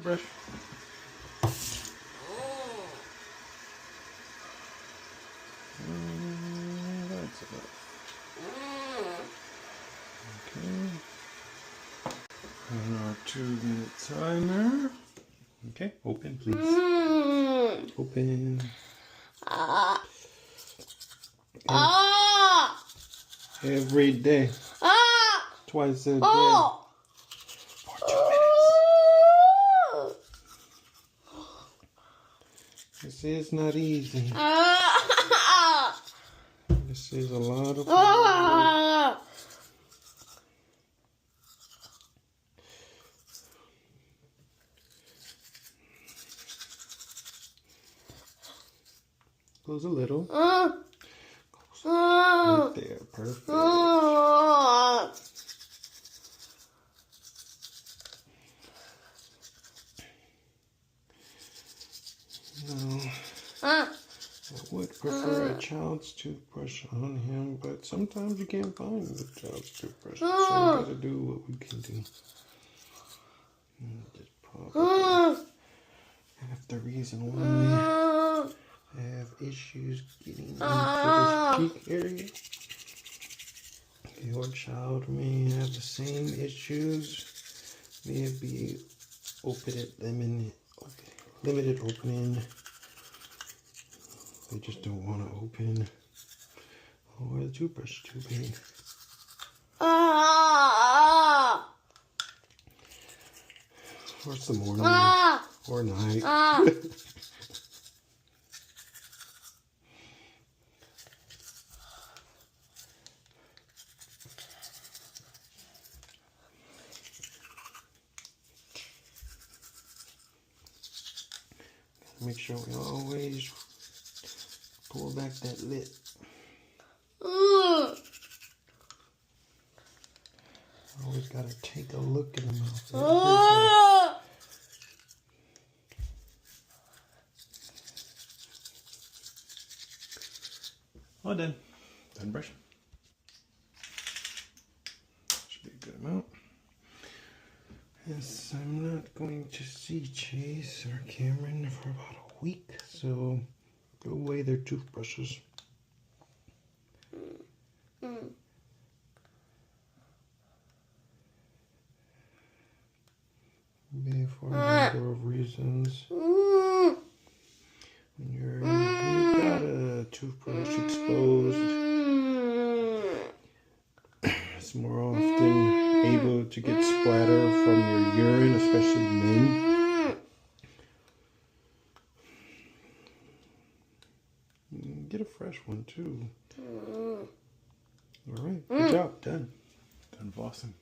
Brush. That's enough. Okay. And our 2-minute timer. Okay, open please. Open. Every day. Twice a day. For 2 minutes. This is not easy. This is a lot of work. Close a little. Close. Right there. Perfect. I would prefer a child's toothbrush on him, but sometimes you can't find the child's toothbrush, so we gotta do what we can do. Just probably half the reason why I have issues getting into this peak area. Your child may have the same issues, maybe limited opening. They just don't want to open. Or the toothbrush too big. Or it's the morning or night. Make sure we always pull back that lip. Always gotta take a look in the mouth. All done. Done brushing. Should be a good amount. Yes, I'm not going to see Chase or Cameron for about a week, so go away their toothbrushes. Maybe for a number of reasons. When you've got a toothbrush exposed, it's more often able to get splatter from your urine, especially men. Get a fresh one too. Alright, good job, done. Done flossing.